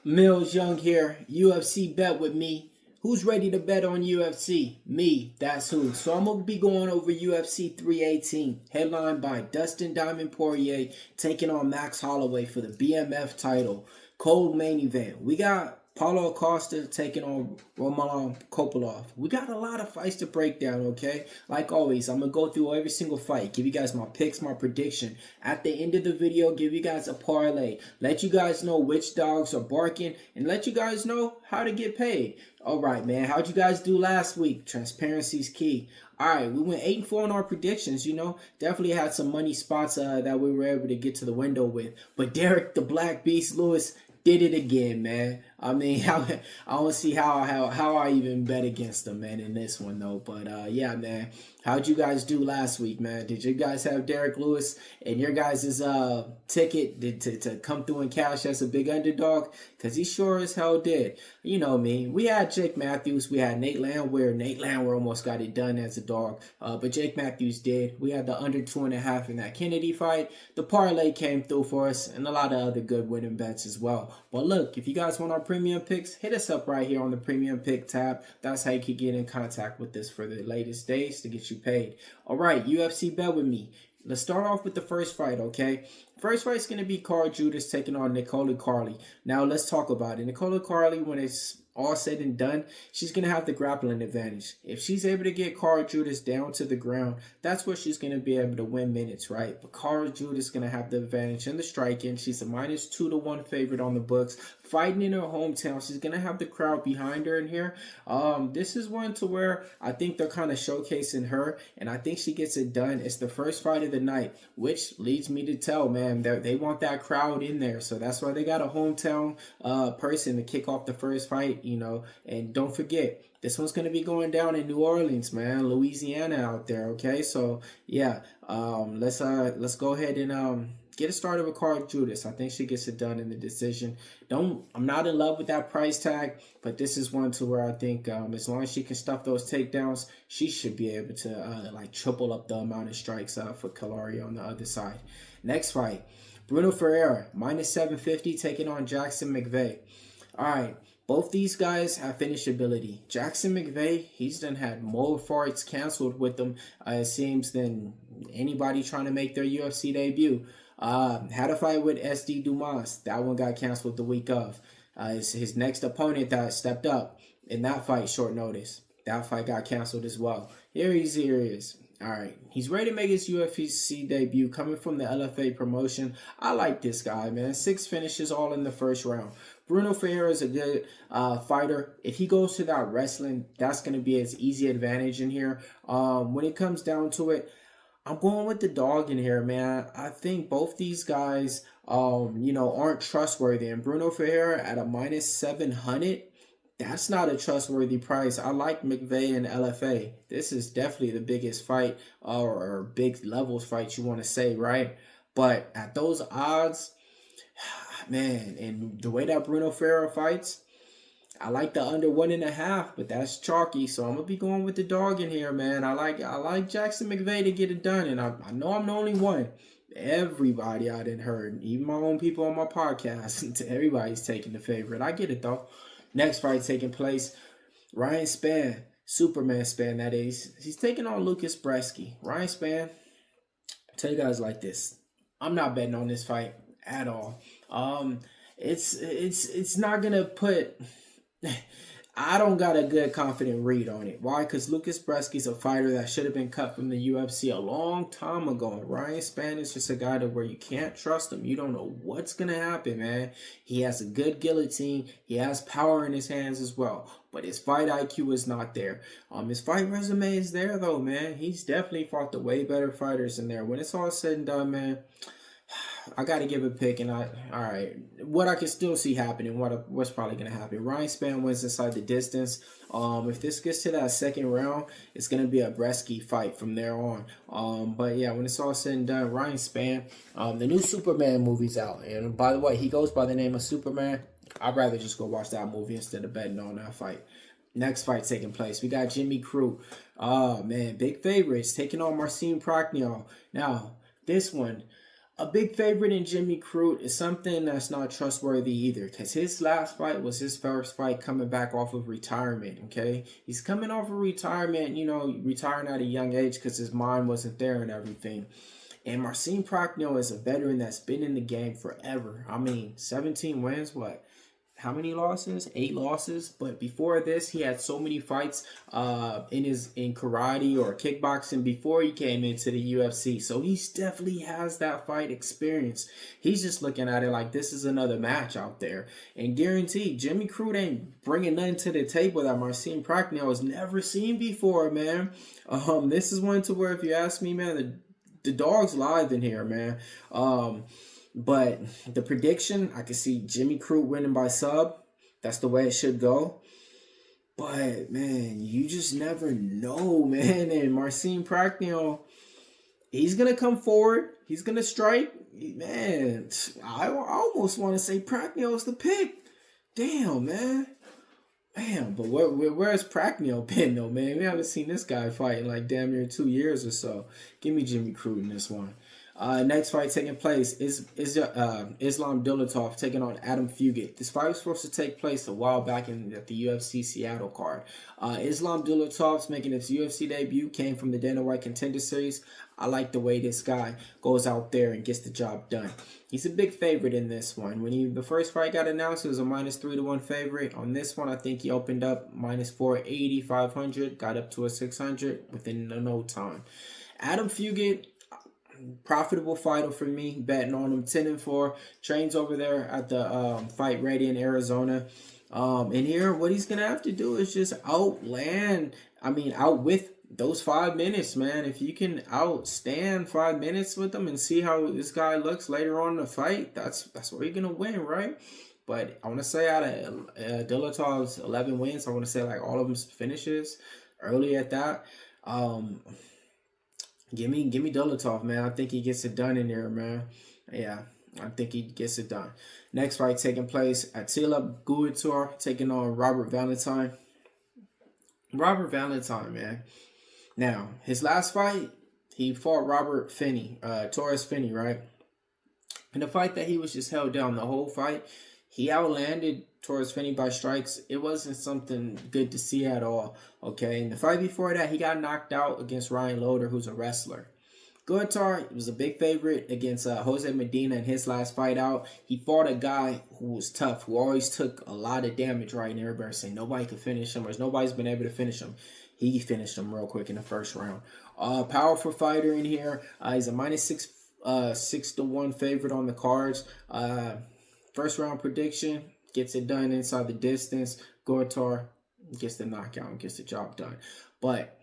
Millz Young here, UFC bet with me. Who's ready to bet on UFC? Me, that's who. So I'm going to be going over UFC 318, headlined by Dustin Diamond Poirier taking on Max Holloway for the BMF title. Cold main event. We got Paulo Aosta taking on Roman Copel. We got a lot of fights to break down, okay? Like always, I'm going to go through every single fight, give you guys my picks, my prediction. At the end of the video, give you guys a parlay. Let you guys know which dogs are barking and let you guys know how to get paid. All right, man. How'd you guys do last week? Transparency's key. All right, we went 8-4 on our predictions, Definitely had some money spots that we were able to get to the window with. But Derek the Black Beast Lewis did it again, man. I mean, I don't see how I even bet against them, man, in this one, though. But, yeah, man. How'd you guys do last week, man? Did you guys have Derek Lewis in your guys' ticket to come through and cash as a big underdog? Because he sure as hell did. You know me. We had Jake Matthews. We had Nate Landwehr. Nate Landwehr almost got it done as a dog. But Jake Matthews did. We had the under 2.5 in that Kennedy fight. The parlay came through for us and a lot of other good winning bets as well. But look, if you guys want our premium picks, hit us up right here on the premium pick tab. That's how you can get in contact with us for the latest days to get you paid. All right, UFC bet with me. Let's start off with the first fight, okay? First fight's going to be Carl Judas taking on Nicola Carly. Now, let's talk about it. Nicola Carly, when it's all said and done, she's going to have the grappling advantage. If she's able to get Carl Judas down to the ground, that's where she's going to be able to win minutes, right? But Carl Judas is going to have the advantage in the striking. She's a -2-1 favorite on the books. Fighting in her hometown, she's going to have the crowd behind her in here. This is one to where I think they're kind of showcasing her, and I think she gets it done. It's the first fight of the night, which leads me to tell, man, they want that crowd in there. So that's why they got a hometown person to kick off the first fight. And don't forget, this one's going to be going down in New Orleans, man, Louisiana out there, okay? So, yeah, let's go ahead and get it started with Carl Judas. I think she gets it done in the decision. I'm not in love with that price tag, but this is one to where I think as long as she can stuff those takedowns, she should be able to triple up the amount of strikes for Kalari on the other side. Next fight, Bruno Ferreira, -750, taking on Jackson McVeigh. All right. Both these guys have finish ability. Jackson McVeigh, he's done had more fights canceled with them, it seems, than anybody trying to make their UFC debut. Had a fight with SD Dumas. That one got canceled the week of. His next opponent that stepped up in that fight, short notice. That fight got canceled as well. Here he is. All right. He's ready to make his UFC debut coming from the LFA promotion. I like this guy, man. 6 finishes all in the first round. Bruno Ferreira is a good fighter. If he goes to that wrestling, that's going to be his easy advantage in here. When it comes down to it, I'm going with the dog in here, man. I think both these guys, aren't trustworthy. And Bruno Ferreira at a -700, that's not a trustworthy price. I like McVeigh and LFA. This is definitely the biggest fight or big levels fight you want to say, right? But at those odds, man, and the way that Bruno Ferreira fights, I like the under 1.5, but that's chalky. So I'm gonna be going with the dog in here, man. I like Jackson McVeigh to get it done, and I know I'm the only one. Everybody I didn't heard, even my own people on my podcast, everybody's taking the favorite. I get it though. Next fight taking place, Ryan Spann, Superman Spann, that is. He's taking on Lucas Breeski. Ryan Spann, I'll tell you guys like this. I'm not betting on this fight at all. It's not gonna put. I don't got a good confident read on it. Why? Because Lucas Breeski's a fighter that should have been cut from the UFC a long time ago. And Ryan Spann is just a guy to where you can't trust him. You don't know what's going to happen, man. He has a good guillotine. He has power in his hands as well. But his fight IQ is not there. His fight resume is there, though, man. He's definitely fought the way better fighters in there. When it's all said and done, man, I got to give a pick, and all right, what I can still see happening, what's probably going to happen. Ryan Spann wins inside the distance. If this gets to that second round, it's going to be a Breeski fight from there on. But yeah, when it's all said and done, Ryan Spann, the new Superman movie's out. And by the way, he goes by the name of Superman. I'd rather just go watch that movie instead of betting on that fight. Next fight taking place, we got Jimmy Cruz. Oh, man, big favorites taking on Marcin Prachnio. Now, this one, A big favorite in Jimmy Crute is something that's not trustworthy either, because his last fight was his first fight coming back off of retirement, okay? He's coming off of retirement, you know, retiring at a young age because his mind wasn't there and everything. And Marcin Prachnio is a veteran that's been in the game forever. I mean, 17 wins, what? How many losses? 8 losses. But before this, he had so many fights in karate or kickboxing before he came into the UFC. So he definitely has that fight experience. He's just looking at it like this is another match out there. And guaranteed, Jimmy Crute ain't bringing nothing to the table that Marcin Prachnio has never seen before, man. This is one to where, if you ask me, man, the dog's live in here, man. But the prediction, I can see Jimmy Crute winning by sub. That's the way it should go. But, man, you just never know, man. And Marcin Prachnio, he's going to come forward. He's going to strike. Man, I almost want to say Prachnio's the pick. Damn, man. Man, but where's Prachnio been, though, man? We haven't seen this guy fight in like damn near 2 years or so. Give me Jimmy Crute in this one. Next fight taking place is Islam Dulatov taking on Adam Fugate. This fight was supposed to take place a while back at the UFC Seattle card. Islam Dulatov's making his UFC debut, came from the Dana White Contender Series. I like the way this guy goes out there and gets the job done. He's a big favorite in this one. When the first fight got announced, it was a -3-1 favorite. On this one, I think he opened up -480, 500, got up to a 600 within no time. Adam Fugate, profitable fighter for me, betting on him 10-4, trains over there at the Fight Ready in Arizona. And here, what he's gonna have to do is just outwith those 5 minutes, man. If you can outstand 5 minutes with them and see how this guy looks later on in the fight, that's where you're gonna win, right? But I want to say out of Dulatov's 11 wins, I want to say like all of them finishes early at that. Give me Dulatov, man. I think he gets it done in there, man. Yeah, I think he gets it done. Next fight taking place, Attila Guitar taking on Robert Valentine. Robert Valentine, man. Now, his last fight, he fought Robert Finney, Torres Finney, right? In the fight that he was just held down the whole fight, he outlanded Torres Finney by strikes. It wasn't something good to see at all, okay? In the fight before that, he got knocked out against Ryan Loder, who's a wrestler. Guitar was a big favorite against Jose Medina in his last fight out. He fought a guy who was tough, who always took a lot of damage, right? And everybody saying nobody could finish him, or nobody's been able to finish him. He finished him real quick in the first round. Powerful fighter in here. He's a -6-1 favorite on the cards. First round prediction, gets it done inside the distance. Guitar gets the knockout and gets the job done. But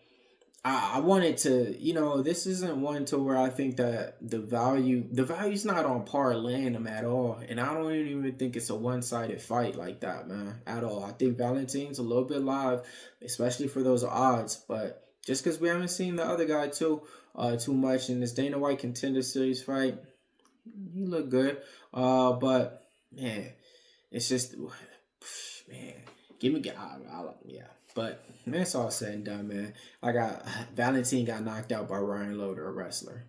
I wanted to, this isn't one to where I think that the value's not on par laying them at all. And I don't even think it's a one-sided fight like that, man, at all. I think Valentine's a little bit live, especially for those odds. But just because we haven't seen the other guy too much in this Dana White Contender Series fight, he looked good. But man, it's just, man, yeah. But man, it's all said and done, man. Valentine got knocked out by Ryan Loder, a wrestler.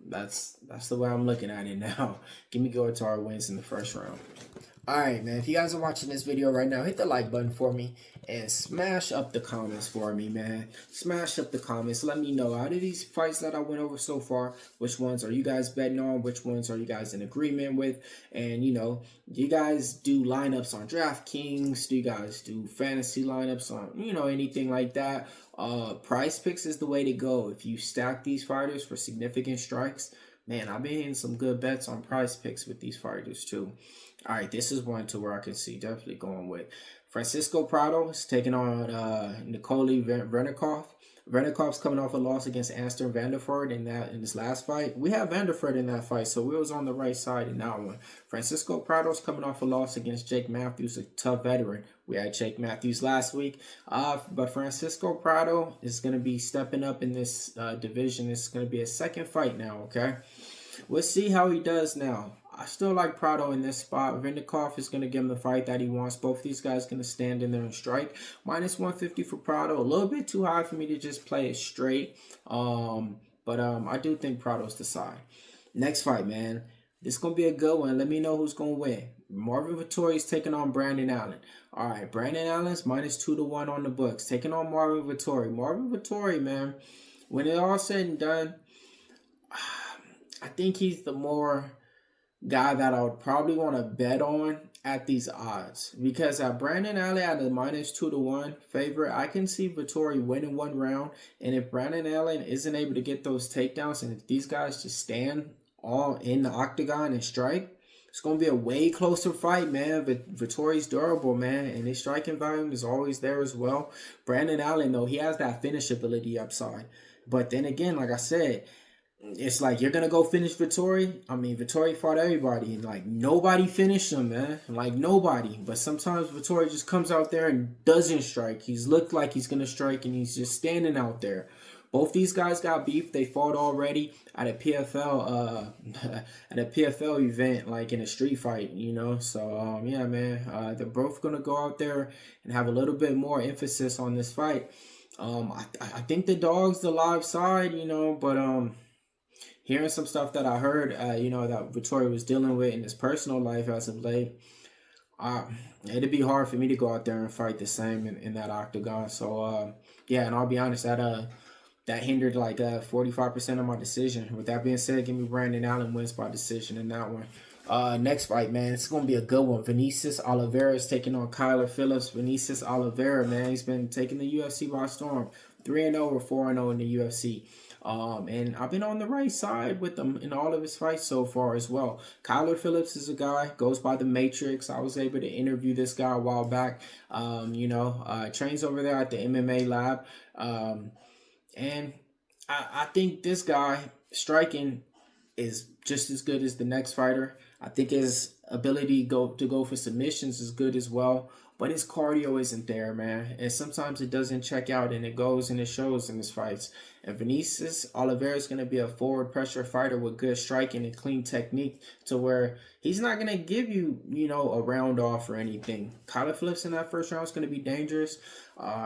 That's the way I'm looking at it now. Give me Guitar wins in the first round. Alright, man, if you guys are watching this video right now, hit the like button for me and smash up the comments for me, man. Smash up the comments. Let me know, out of these fights that I went over so far, which ones are you guys betting on? Which ones are you guys in agreement with? And, do you guys do lineups on DraftKings? Do you guys do fantasy lineups on, anything like that? Price Picks is the way to go. If you stack these fighters for significant strikes, man, I've been hitting some good bets on Price Picks with these fighters too. All right, this is one to where I can see definitely going with Francisco Prado is taking on Nikola Vernikov. Vernikov's coming off a loss against Anston Vanderford in his last fight. We have Vanderford in that fight, so we was on the right side in that one. Francisco Prado's coming off a loss against Jake Matthews, a tough veteran. We had Jake Matthews last week. But Francisco Prado is going to be stepping up in this division. It's going to be a second fight now, okay? We'll see how he does now. I still like Prado in this spot. Vernikov is going to give him the fight that he wants. Both these guys going to stand in there and strike. -150 for Prado. A little bit too high for me to just play it straight. But I do think Prado's the side. Next fight, man. This is going to be a good one. Let me know who's going to win. Marvin Vtori is taking on Brandon Allen. All right, Brandon Allen's minus 2-1 on the books. Taking on Marvin Vtori. Marvin Vtori, man, when it all said and done, I think he's the more guy that I would probably want to bet on at these odds. Because at Brandon Allen at a minus 2-1 favorite, I can see Vtori winning one round. And if Brandon Allen isn't able to get those takedowns, and if these guys just stand all in the octagon and strike, it's going to be a way closer fight, man. Vittori's durable, man, and his striking volume is always there as well. Brandon Allen, though, he has that finish ability upside. But then again, like I said, it's like you're going to go finish Vtori. I mean, Vtori fought everybody, and like nobody finished him, man. Like nobody. But sometimes Vtori just comes out there and doesn't strike. He's looked like he's going to strike, and he's just standing out there. Both these guys got beef. They fought already at a PFL event, like in a street fight, you know. So yeah, man, they're both gonna go out there and have a little bit more emphasis on this fight. I think the dog's the live side, you know, but hearing some stuff that I heard, you know, that Vtori was dealing with in his personal life as of late, it'd be hard for me to go out there and fight the same in that octagon. So yeah, and I'll be honest, that hindered like 45% of my decision. With that being said, give me Brandon Allen wins by decision in that one. Next fight, man, it's going to be a good one. Vinicius Alivera is taking on Kyler Phillips. Vinicius Alivera, man, he's been taking the UFC by storm. 3-0 or 4-0 in the UFC. And I've been on the right side with him in all of his fights so far as well. Kyler Phillips is a guy, goes by the Matrix. I was able to interview this guy a while back. You know, trains over there at the MMA lab. And I think this guy striking is just as good as the next fighter. I think his ability to go for submissions is good as well. But his cardio isn't there, man. And sometimes it doesn't check out, and it goes and it shows in his fights. And Vinicius Oliveira is going to be a forward pressure fighter with good striking and clean technique, to where he's not going to give you, you know, a round off or anything. Kyler Phillips in that first round is going to be dangerous.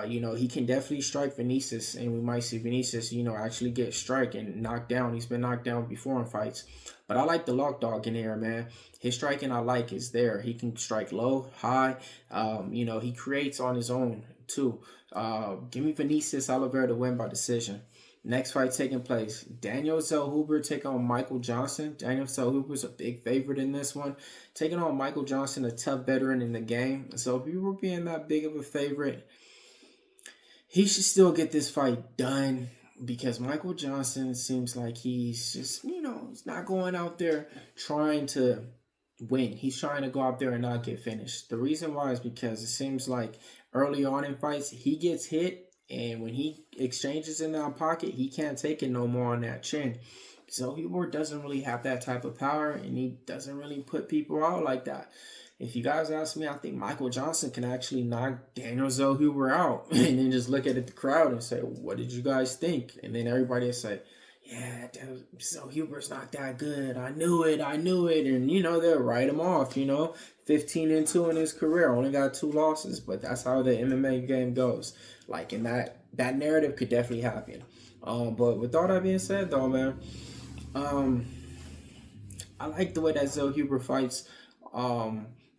You know, he can definitely strike Vinicius, and we might see Vinicius, you know, actually get strike and knocked down. He's been knocked down before in fights. But I like the lock dog in here, man. His striking I like is there. He can strike low, high. You know, he creates on his own too. Give me Vinicius Oliveira to win by decision. Next fight taking place, Daniel Zellhuber taking on Michael Johnson. Daniel Zellhuber's a big favorite in this one. Taking on Michael Johnson, a tough veteran in the game. So if you were being that big of a favorite, he should still get this fight done, because Michael Johnson seems like he's just, you know, he's not going out there trying to win. He's trying to go out there and not get finished. The reason why is because it seems like early on in fights, he gets hit, and when he exchanges in that pocket, he can't take it no more on that chin. So Hubert doesn't really have that type of power, and he doesn't really put people out like that. If you guys ask me, I think Michael Johnson can actually knock Daniel Zellhuber out, and then just look at the crowd and say, what did you guys think? And then everybody will say, yeah, Zellhuber's not that good. I knew it. And, you know, they'll write him off, you know. 15-2 in his career, only got 2 losses, but that's how the MMA game goes. Like, and that narrative could definitely happen. But with all that being said, though, man, I like the way that Zellhuber fights.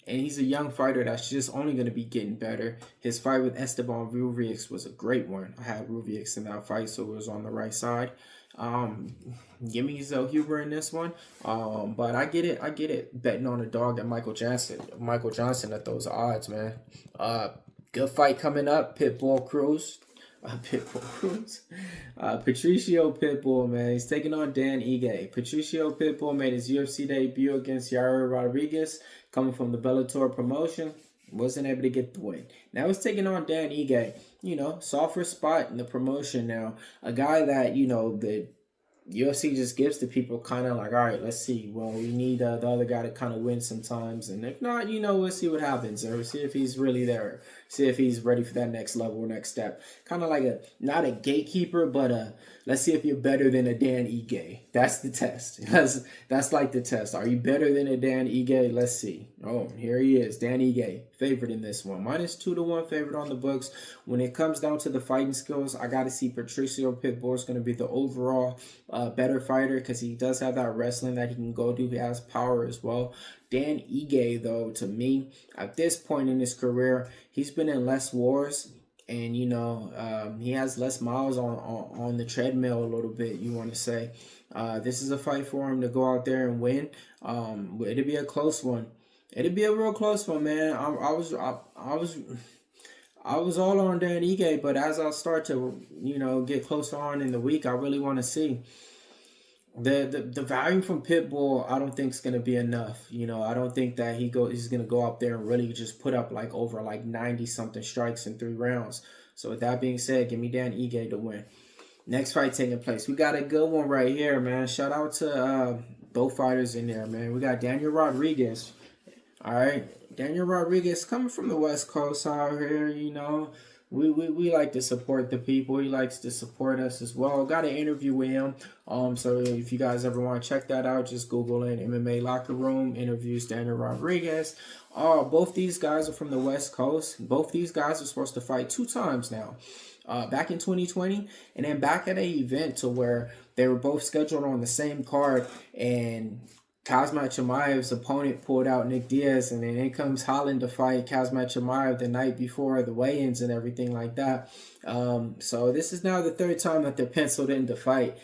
And he's a young fighter that's just only going to be getting better. His fight with Esteban Ruvius was a great one. I had Ruvius in that fight, so it was on the right side. Give me Zellhuber in this one. But I get it. Betting on a dog at Michael Johnson at those odds, man. Good fight coming up. Pitbull Cruz. Patricio Pitbull, man. He's taking on Dan Ige. Patricio Pitbull made his UFC debut against Yair Rodriguez, coming from the Bellator promotion. Wasn't able to get the win. Now he's taking on Dan Ige. You know, softer spot in the promotion now. A guy that, you know, the UFC just gives to people kind of like, all right, let's see. Well, we need the other guy to kind of win sometimes. And if not, you know, we'll see what happens. Or see if he's really there. See if he's ready for that next level or next step. Kind of like not a gatekeeper, but let's see if you're better than a Dan Ige. That's the test. That's like the test. Are you better than a Dan Ige? Let's see. Oh, here he is. Dan Ige, favorite in this one. Minus 2-1 favorite on the books. When it comes down to the fighting skills, I got to see Patricio Pitbull is going to be the overall better fighter because he does have that wrestling that he can go do. He has power as well. Dan Ige, though, to me, at this point in his career, he's been in less wars. And, he has less miles on the treadmill a little bit, you want to say. This is a fight for him to go out there and win. It'll be a close one. It'll be a real close one, man. I was all on Dan Ige, but as I start to, get closer on in the week, I really want to see the value from Pitbull. I don't think is going to be enough. I don't think that he's going to go up there and really just put up over 90 something strikes in 3 rounds. So with that being said, give me Dan Ige to win. Next fight taking place. We got a good one right here, man. Shout out to both fighters in there, man. We got Daniel Rodriguez. All right. Daniel Rodriguez coming from the West Coast out here, We like to support the people. He likes to support us as well. Got an interview with him. So if you guys ever want to check that out, just Google it. MMA Locker Room interviews Daniel Rodriguez. Both these guys are from the West Coast. Both these guys are supposed to fight 2 times now. Back in 2020, and then back at an event to where they were both scheduled on the same card, and Khamzat Chimaev's opponent pulled out Nick Diaz, and then in comes Holland to fight Khamzat Chimaev the night before the weigh-ins and everything like that. So this is now the 3rd time that they're penciled in to fight,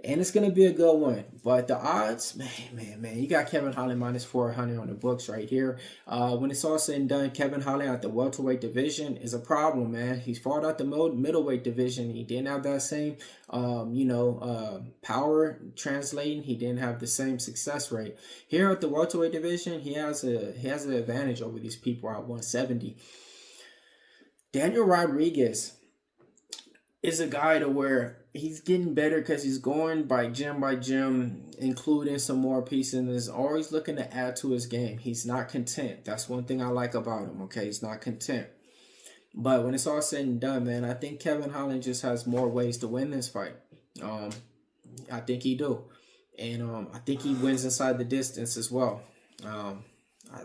and it's going to be a good one. But the odds, man, you got Kevin Holland -400 on the books right here. When it's all said and done, Kevin Holland at the welterweight division is a problem, man. He's fought out the middleweight division. He didn't have that same, power translating. He didn't have the same success rate. Here at the welterweight division, he has an advantage over these people at 170. Daniel Rodriguez is a guy to where he's getting better because he's going by gym, including some more pieces, and is always looking to add to his game. He's not content. That's one thing I like about him, okay? He's not content. But when it's all said and done, man, I think Kevin Holland just has more ways to win this fight. I think he do. And I think he wins inside the distance as well. I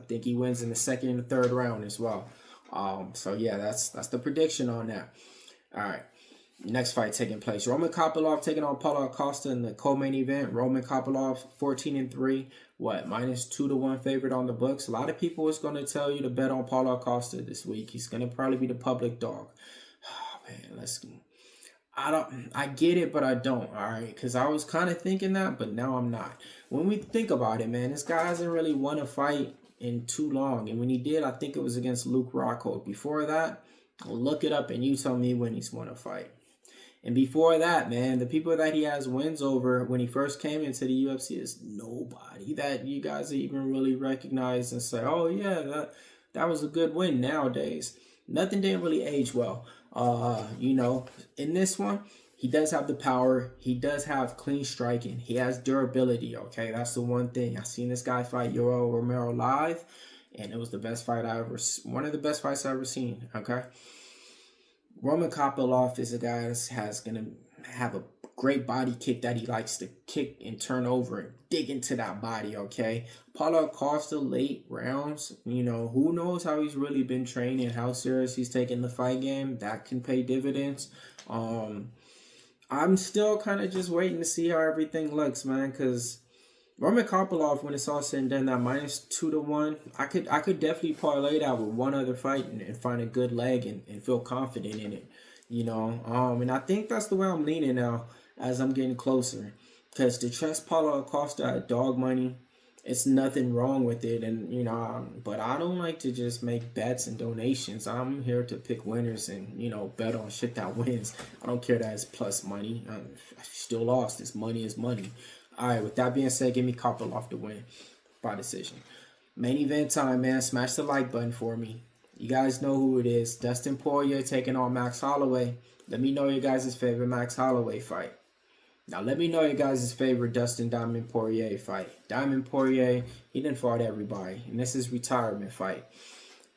think he wins in the 2nd and the 3rd round as well. So, yeah, that's the prediction on that. All right. Next fight taking place. Roman Kopylov taking on Paulo Aosta in the co-main event. Roman Kopylov 14-3. -2 to 1 favorite on the books. A lot of people is going to tell you to bet on Paulo Aosta this week. He's going to probably be the public dog. Oh, man, I get it, but I don't. All right, because I was kind of thinking that, but now I'm not. When we think about it, man, this guy hasn't really won a fight in too long, and when he did, I think it was against Luke Rockhold. Before that, look it up and you tell me when he's won a fight. And before that, man, the people that he has wins over when he first came into the UFC is nobody that you guys even really recognize and say, oh, yeah, that was a good win nowadays. Nothing didn't really age well. In this one, he does have the power. He does have clean striking. He has durability, okay? That's the one thing. I seen this guy fight Yoel Romero live, and it was the best fight one of the best fights I've ever seen, okay? Roman Kopylov is a guy that's going to have a great body kick that he likes to kick and turn over and dig into that body, okay? Paulo Aosta late rounds, who knows how he's really been training, how serious he's taking the fight game. That can pay dividends. I'm still kind of just waiting to see how everything looks, man, because Roman Kopylov, when it's all said and done, that -2 to 1, I could definitely parlay that with one other fight and find a good leg and feel confident in it, And I think that's the way I'm leaning now as I'm getting closer, because to trust Paulo Aosta at dog money, it's nothing wrong with it, and but I don't like to just make bets and donations. I'm here to pick winners and bet on shit that wins. I don't care that it's plus money. I still lost. This money is money. All right, with that being said, give me Kopylov to win by decision. Main event time, man. Smash the like button for me. You guys know who it is. Dustin Poirier taking on Max Holloway. Let me know your guys' favorite Max Holloway fight. Now, let me know your guys' favorite Dustin Diamond Poirier fight. Diamond Poirier, he done fought everybody. And this is retirement fight.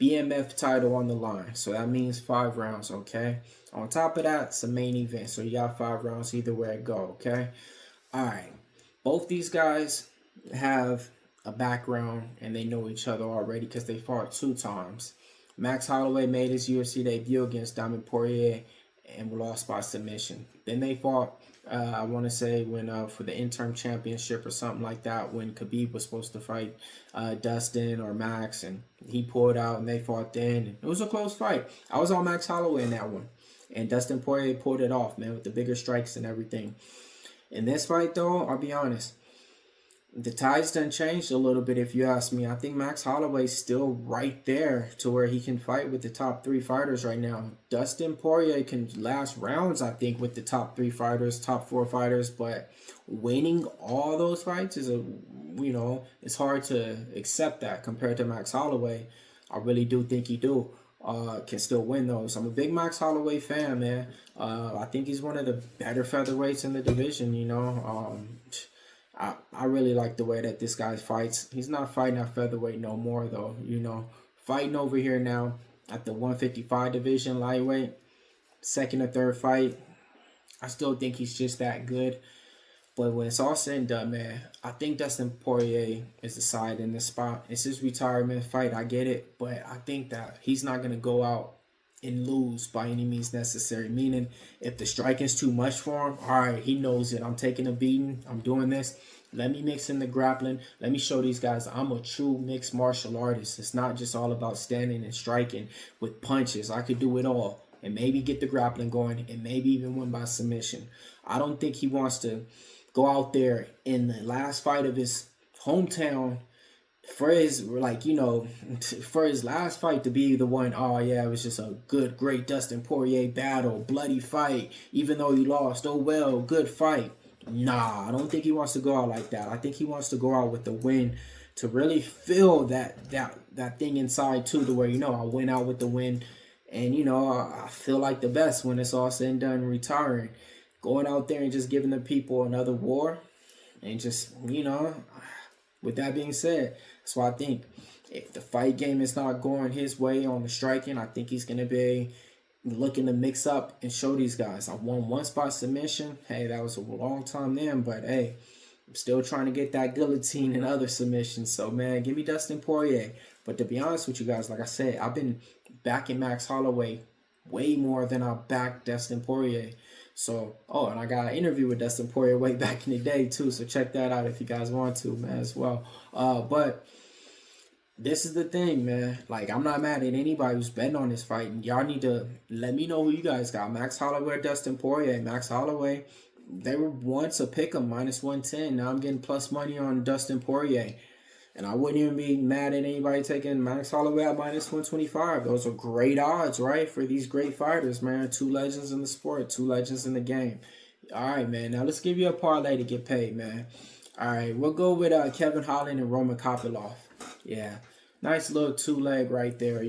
BMF title on the line. So that means 5 rounds, okay? On top of that, it's a main event. So you got 5 rounds either way it go, okay? All right. Both these guys have a background and they know each other already because they fought 2 times. Max Holloway made his UFC debut against Diamond Poirier and lost by submission. Then they fought, I want to say, when for the interim championship or something like that, when Khabib was supposed to fight Dustin or Max, and he pulled out, and they fought then. It was a close fight. I was on Max Holloway in that one, and Dustin Poirier pulled it off, man, with the bigger strikes and everything. In this fight, though, I'll be honest, the tides done changed a little bit, if you ask me. I think Max Holloway's still right there to where he can fight with the top 3 fighters right now. Dustin Poirier can last rounds, I think, with the top 3 fighters, top 4 fighters, but winning all those fights is it's hard to accept that compared to Max Holloway. I really do think he can still win those. I'm a big Max Holloway fan, man. I think he's one of the better featherweights in the division, I really like the way that this guy fights. He's not fighting at featherweight no more, though. Fighting over here now at the 155 division lightweight, second or third fight. I still think he's just that good. But when it's all said and done, man, I think Dustin Poirier is the side in this spot. It's his retirement fight. I get it. But I think that he's not going to go out and lose by any means necessary. Meaning, if the striking's too much for him, all right, he knows it. I'm taking a beating. I'm doing this. Let me mix in the grappling. Let me show these guys I'm a true mixed martial artist. It's not just all about standing and striking with punches. I could do it all and maybe get the grappling going and maybe even win by submission. I don't think he wants to go out there in the last fight of his hometown for his last fight to be the one, oh yeah, it was just a great Dustin Poirier battle, bloody fight, even though he lost, oh well, good fight. Nah, I don't think he wants to go out like that. I think he wants to go out with the win, to really feel that thing inside too, to where, I went out with the win, and I feel like the best when it's all said and done, retiring, going out there and just giving the people another war, and just, with that being said, that's why I think if the fight game is not going his way on the striking, I think he's going to be looking to mix up and show these guys. I won 1 spot submission. Hey, that was a long time then, but hey, I'm still trying to get that guillotine and other submissions. So, man, give me Dustin Poirier. But to be honest with you guys, like I said, I've been backing Max Holloway way more than I backed Dustin Poirier. So, and I got an interview with Dustin Poirier way back in the day, too. So check that out if you guys want to, man, as well. But this is the thing, man. Like, I'm not mad at anybody who's betting on this fight. And y'all need to let me know who you guys got. Max Holloway or Dustin Poirier. Max Holloway, they were once a pick 'em, -110. Now I'm getting plus money on Dustin Poirier. And I wouldn't even be mad at anybody taking Max Holloway at -125. Those are great odds, right? For these great fighters, man. 2 legends in the sport, 2 legends in the game. All right, man. Now let's give you a parlay to get paid, man. All right, we'll go with Kevin Holland and Roman Copel. Yeah, nice little 2-leg right there,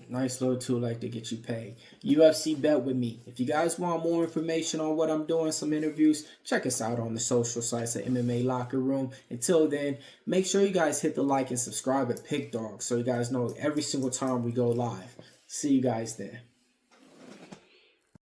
Nice little 2-leg to get you paid. UFC bet with me. If you guys want more information on what I'm doing, some interviews, check us out on the social sites at MMA Locker Room. Until then, make sure you guys hit the like and subscribe at Pick Dawgz so you guys know every single time we go live. See you guys there.